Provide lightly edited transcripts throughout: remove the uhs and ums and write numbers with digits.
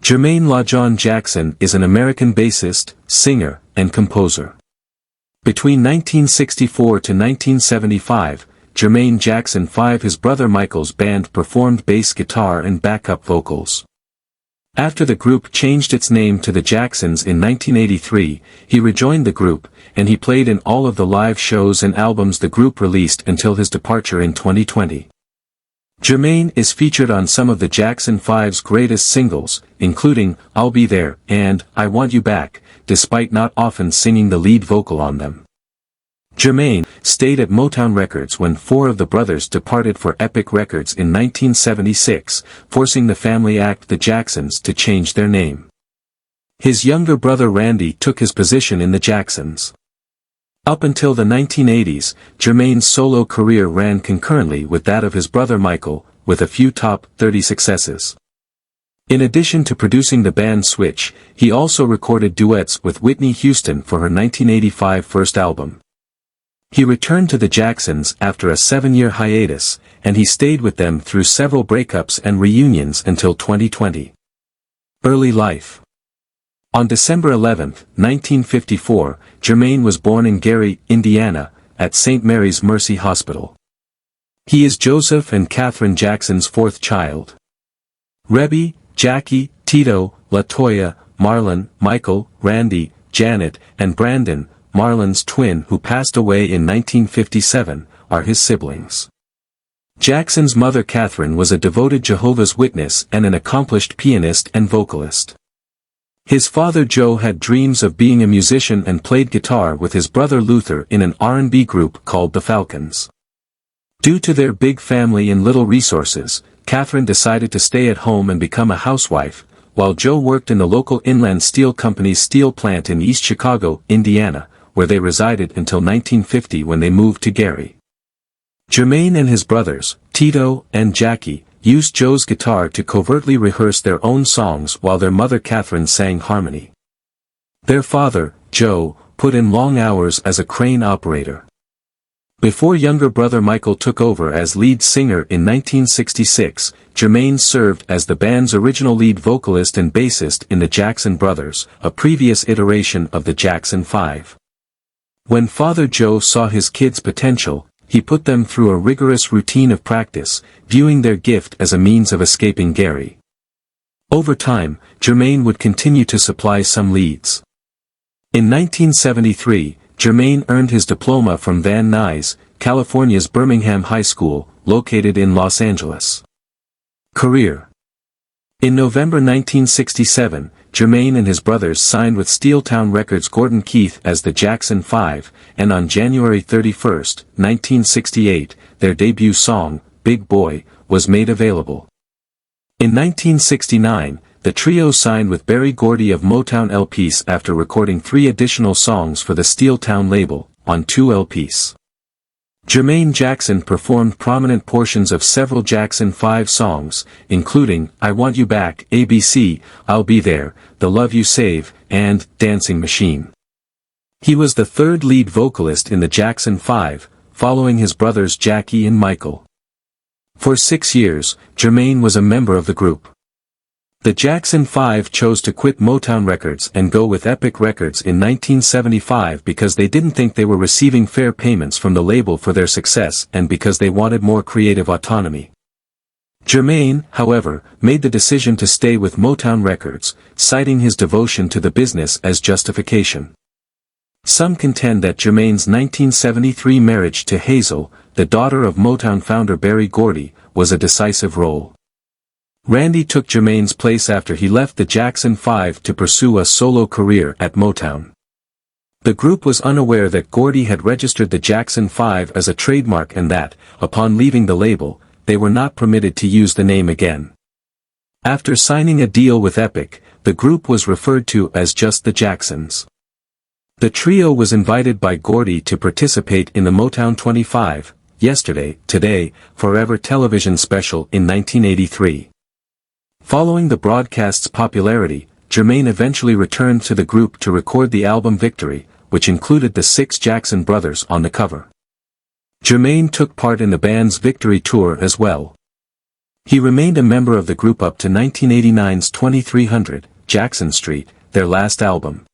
Jermaine LaJaune Jackson is an American bassist, singer, and composer. Between 1964 to 1975, Jermaine Jackson his brother Michael's band performed bass guitar and backup vocals. After the group changed its name to the Jacksons in 1983, he rejoined the group, and he played in all of the live shows and albums the group released until his departure in 2020. Jermaine is featured on some of the Jackson 5's greatest singles, including I'll Be There and I Want You Back, despite not often singing the lead vocal on them. Jermaine stayed at Motown Records when four of the brothers departed for Epic Records in 1976, forcing the family act the Jacksons to change their name. His younger brother Randy took his position in the Jacksons. Up until the 1980s, Jermaine's solo career ran concurrently with that of his brother Michael, with a few top 30 successes. In addition to producing the band Switch, he also recorded duets with Whitney Houston for her 1985 first album. He returned to the Jacksons after a 7-year hiatus, and he stayed with them through several breakups and reunions until 2020. Early life. On December 11, 1954, Jermaine was born in Gary, Indiana, at St. Mary's Mercy Hospital. He is Joseph and Catherine Jackson's fourth child. Rebbe, Jackie, Tito, LaToya, Marlon, Michael, Randy, Janet, and Brandon, Marlon's twin who passed away in 1957, are his siblings. Jackson's mother Catherine was a devoted Jehovah's Witness and an accomplished pianist and vocalist. His father Joe had dreams of being a musician and played guitar with his brother Luther in an R&B group called the Falcons. Due to their big family and little resources, Catherine decided to stay at home and become a housewife, while Joe worked in the local Inland Steel Company's steel plant in East Chicago, Indiana, where they resided until 1950 when they moved to Gary. Jermaine and his brothers, Tito and Jackie, used Joe's guitar to covertly rehearse their own songs while their mother Catherine sang harmony. Their father, Joe, put in long hours as a crane operator. Before younger brother Michael took over as lead singer in 1966, Jermaine served as the band's original lead vocalist and bassist in the Jackson Brothers, a previous iteration of the Jackson 5. When Father Joe saw his kids' potential, he put them through a rigorous routine of practice, viewing their gift as a means of escaping Gary. Over time, Jermaine would continue to supply some leads. In 1973, Jermaine earned his diploma from Van Nuys, California's Birmingham High School, located in Los Angeles. Career. In November 1967, Jermaine and his brothers signed with Steeltown Records' Gordon Keith as the Jackson 5, and on January 31, 1968, their debut song, Big Boy, was made available. In 1969, the trio signed with Berry Gordy of Motown LPs after recording 3 additional songs for the Steeltown label, on 2 LPs. Jermaine Jackson performed prominent portions of several Jackson 5 songs, including I Want You Back, ABC, I'll Be There, The Love You Save, and Dancing Machine. He was the third lead vocalist in the Jackson 5, following his brothers Jackie and Michael. For 6 years, Jermaine was a member of the group. The Jackson 5 chose to quit Motown Records and go with Epic Records in 1975 because they didn't think they were receiving fair payments from the label for their success and because they wanted more creative autonomy. Jermaine, however, made the decision to stay with Motown Records, citing his devotion to the business as justification. Some contend that Jermaine's 1973 marriage to Hazel, the daughter of Motown founder Berry Gordy, was a decisive role. Randy took Jermaine's place after he left the Jackson 5 to pursue a solo career at Motown. The group was unaware that Gordy had registered the Jackson 5 as a trademark and that, upon leaving the label, they were not permitted to use the name again. After signing a deal with Epic, the group was referred to as just the Jacksons. The trio was invited by Gordy to participate in the Motown 25, Yesterday, Today, Forever television special in 1983. Following the broadcast's popularity, Jermaine eventually returned to the group to record the album Victory, which included the 6 Jackson brothers on the cover. Jermaine took part in the band's Victory tour as well. He remained a member of the group up to 1989's 2300, Jackson Street, their last album.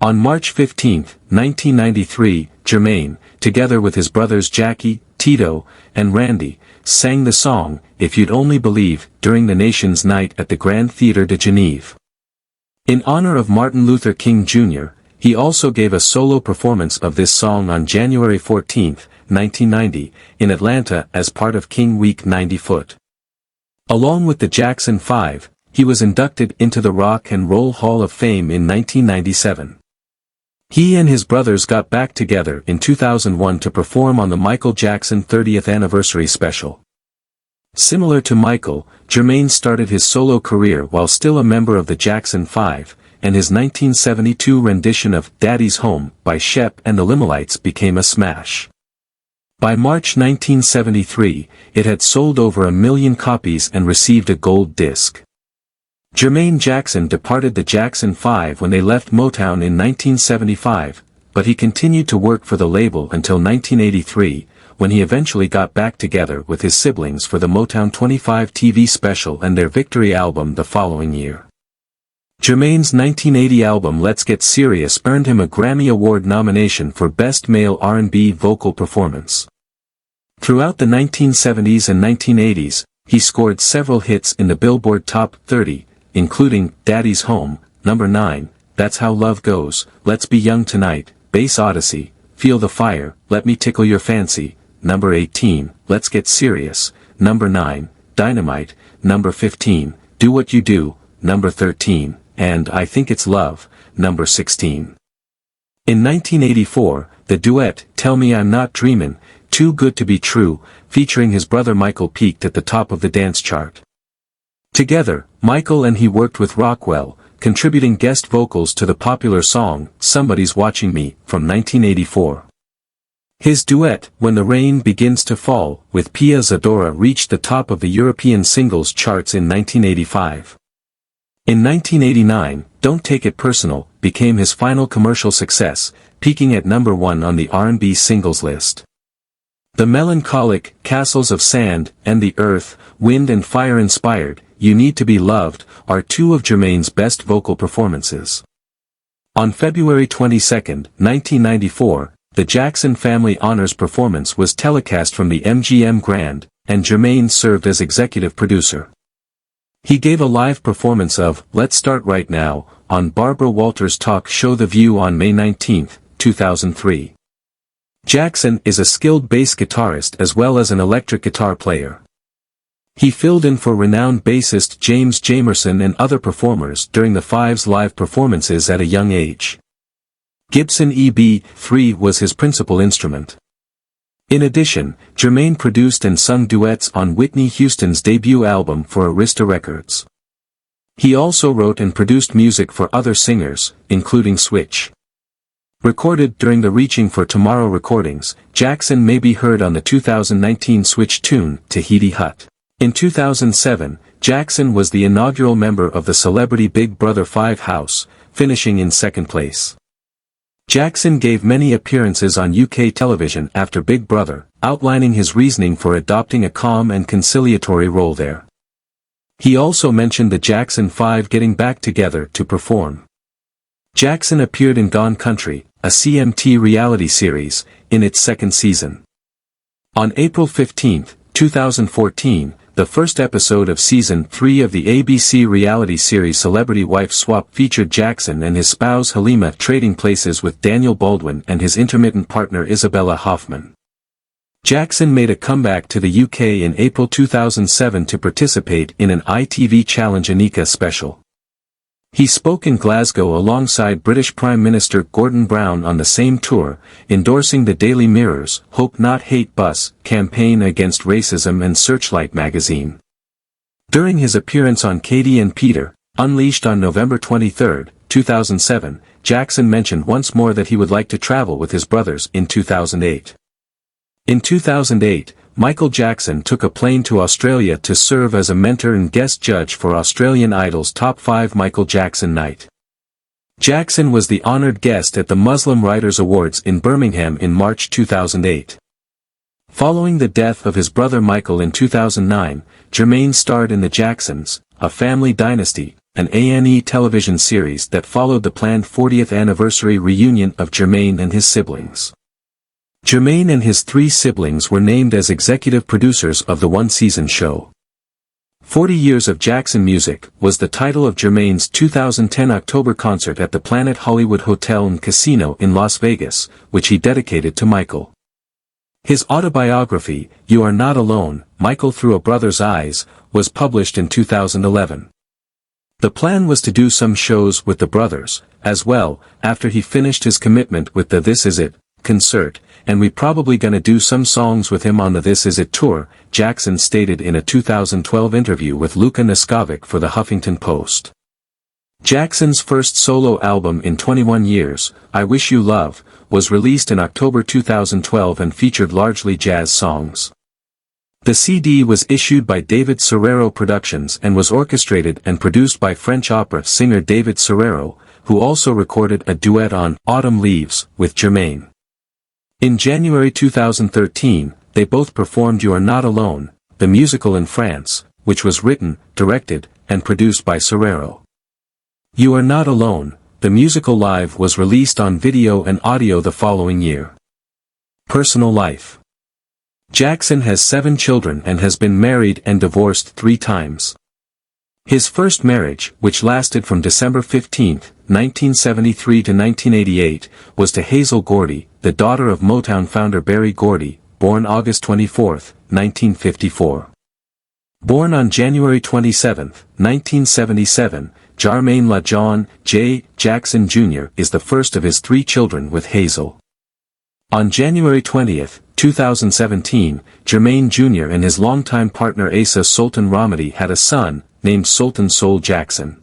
On March 15, 1993, Jermaine, together with his brothers Jackie, Tito, and Randy, sang the song, If You'd Only Believe, during the nation's night at the Grand Théâtre de Genève. In honor of Martin Luther King Jr., he also gave a solo performance of this song on January 14, 1990, in Atlanta as part of King Week 90 Foot. Along with the Jackson 5, he was inducted into the Rock and Roll Hall of Fame in 1997. He and his brothers got back together in 2001 to perform on the Michael Jackson 30th Anniversary Special. Similar to Michael, Jermaine started his solo career while still a member of the Jackson 5, and his 1972 rendition of Daddy's Home by Shep and the Limelites became a smash. By March 1973, it had sold over 1 million copies and received a gold disc. Jermaine Jackson departed the Jackson 5 when they left Motown in 1975, but he continued to work for the label until 1983, when he eventually got back together with his siblings for the Motown 25 TV special and their Victory album the following year. Jermaine's 1980 album Let's Get Serious earned him a Grammy Award nomination for Best Male R&B Vocal Performance. Throughout the 1970s and 1980s, he scored several hits in the Billboard Top 30, including Daddy's Home, number 9, That's How Love Goes, Let's Be Young Tonight, Bass Odyssey, Feel the Fire, Let Me Tickle Your Fancy, number 18, Let's Get Serious, number 9, Dynamite, number 15, Do What You Do, number 13, and I Think It's Love, number 16. In 1984, the duet, Tell Me I'm Not Dreamin', Too Good to Be True, featuring his brother Michael peaked at the top of the dance chart. Together, Michael and he worked with Rockwell, contributing guest vocals to the popular song, Somebody's Watching Me, from 1984. His duet, When the Rain Begins to Fall, with Pia Zadora reached the top of the European singles charts in 1985. In 1989, Don't Take It Personal, became his final commercial success, peaking at number 1 on the R&B singles list. The melancholic, Castles of Sand, and the Earth, Wind and Fire inspired, You Need to Be Loved, are two of Jermaine's best vocal performances. On February 22, 1994, the Jackson Family Honors performance was telecast from the MGM Grand, and Jermaine served as executive producer. He gave a live performance of Let's Start Right Now on Barbara Walters' talk show The View on May 19, 2003. Jackson is a skilled bass guitarist as well as an electric guitar player. He filled in for renowned bassist James Jamerson and other performers during the Five's live performances at a young age. Gibson EB-3 was his principal instrument. In addition, Jermaine produced and sung duets on Whitney Houston's debut album for Arista Records. He also wrote and produced music for other singers, including Switch. Recorded during the Reaching for Tomorrow recordings, Jackson may be heard on the 2019 Switch tune, Tahiti Hut. In 2007, Jackson was the inaugural member of the Celebrity Big Brother 5 house, finishing in second place. Jackson gave many appearances on UK television after Big Brother, outlining his reasoning for adopting a calm and conciliatory role there. He also mentioned the Jackson 5 getting back together to perform. Jackson appeared in Gone Country, a CMT reality series, in its second season. On April 15, 2014, the first episode of Season 3 of the ABC reality series Celebrity Wife Swap featured Jackson and his spouse Halima trading places with Daniel Baldwin and his intermittent partner Isabella Hoffman. Jackson made a comeback to the UK in April 2007 to participate in an ITV Challenge Anika special. He spoke in Glasgow alongside British Prime Minister Gordon Brown on the same tour, endorsing the Daily Mirror's Hope Not Hate Bus campaign against racism and Searchlight magazine. During his appearance on Katie and Peter, Unleashed on November 23, 2007, Jackson mentioned once more that he would like to travel with his brothers in 2008. In 2008, Michael Jackson took a plane to Australia to serve as a mentor and guest judge for Australian Idol's Top 5 Michael Jackson Night. Jackson was the honored guest at the Muslim Writers Awards in Birmingham in March 2008. Following the death of his brother Michael in 2009, Jermaine starred in The Jacksons, A Family Dynasty, an A&E television series that followed the planned 40th anniversary reunion of Jermaine and his siblings. Jermaine and his 3 siblings were named as executive producers of the one-season show. 40 Years of Jackson Music was the title of Jermaine's 2010 October concert at the Planet Hollywood Hotel and Casino in Las Vegas, which he dedicated to Michael. His autobiography, You Are Not Alone, Michael Through a Brother's Eyes, was published in 2011. The plan was to do some shows with the brothers, as well, after he finished his commitment with the This Is It concert, and we probably gonna do some songs with him on the This Is It tour, Jackson stated in a 2012 interview with Luka Neskovic for the Huffington Post. Jackson's first solo album in 21 years, I Wish You Love, was released in October 2012 and featured largely jazz songs. The CD was issued by David Serrero Productions and was orchestrated and produced by French opera singer David Serrero, who also recorded a duet on Autumn Leaves with Jermaine. In January 2013, they both performed You Are Not Alone, the musical in France, which was written, directed, and produced by Serrero. You Are Not Alone, the musical live was released on video and audio the following year. Personal life. Jackson has 7 children and has been married and divorced 3 times. His first marriage, which lasted from December 15, 1973 to 1988, was to Hazel Gordy, the daughter of Motown founder Berry Gordy, born August 24, 1954. Born on January 27, 1977, Jermaine LaJaune Jackson Jr. is the first of his 3 children with Hazel. On January 20, 2017, Jermaine Jr. and his longtime partner Asa Sultan Ramadi had a son, named Sultan Soul Jackson.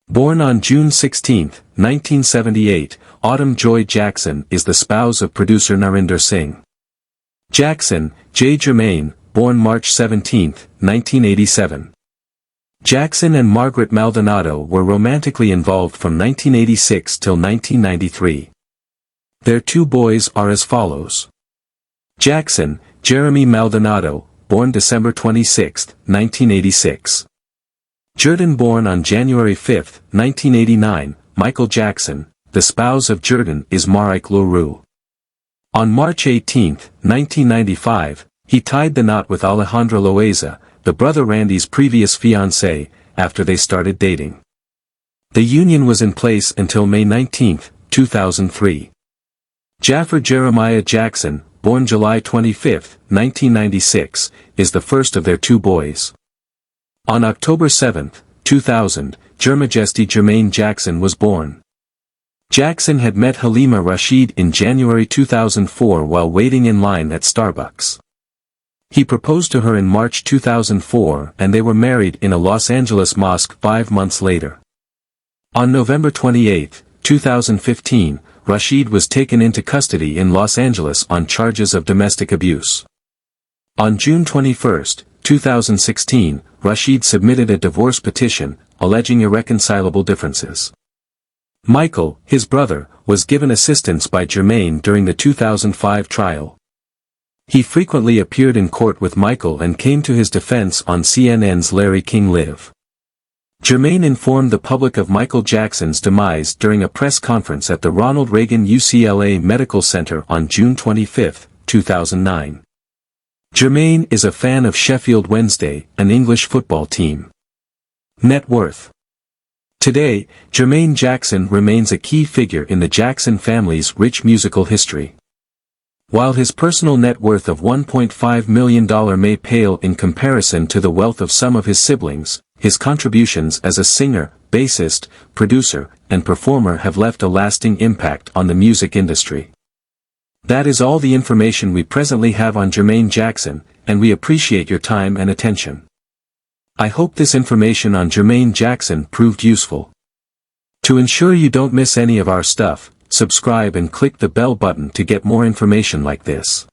Born on June 16, 1978, Autumn Joy Jackson is the spouse of producer Narinder Singh. Jackson, J. Jermaine, born March 17, 1987. Jackson and Margaret Maldonado were romantically involved from 1986 till 1993. Their 2 boys are as follows. Jackson, Jeremy Maldonado, born December 26, 1986. Jordan, born on January 5, 1989, Michael Jackson, the spouse of Jordan is Marek Leroux. On March 18, 1995, he tied the knot with Alejandra Loaiza, the brother Randy's previous fiancée, after they started dating. The union was in place until May 19, 2003. Jaffer Jeremiah Jackson, born July 25, 1996, is the first of their 2 boys. On October 7, 2000, Jermajesty Jermaine Jackson was born. Jackson had met Halima Rashid in January 2004 while waiting in line at Starbucks. He proposed to her in March 2004 and they were married in a Los Angeles mosque 5 months later. On November 28, 2015, Rashid was taken into custody in Los Angeles on charges of domestic abuse. On June 21, 2016, Rashid submitted a divorce petition, alleging irreconcilable differences. Michael, his brother, was given assistance by Jermaine during the 2005 trial. He frequently appeared in court with Michael and came to his defense on CNN's Larry King Live. Jermaine informed the public of Michael Jackson's demise during a press conference at the Ronald Reagan UCLA Medical Center on June 25, 2009. Jermaine is a fan of Sheffield Wednesday, an English football team. Net worth. Today, Jermaine Jackson remains a key figure in the Jackson family's rich musical history. While his personal net worth of $1.5 million may pale in comparison to the wealth of some of his siblings, his contributions as a singer, bassist, producer, and performer have left a lasting impact on the music industry. That is all the information we presently have on Jermaine Jackson, and we appreciate your time and attention. I hope this information on Jermaine Jackson proved useful. To ensure you don't miss any of our stuff, subscribe and click the bell button to get more information like this.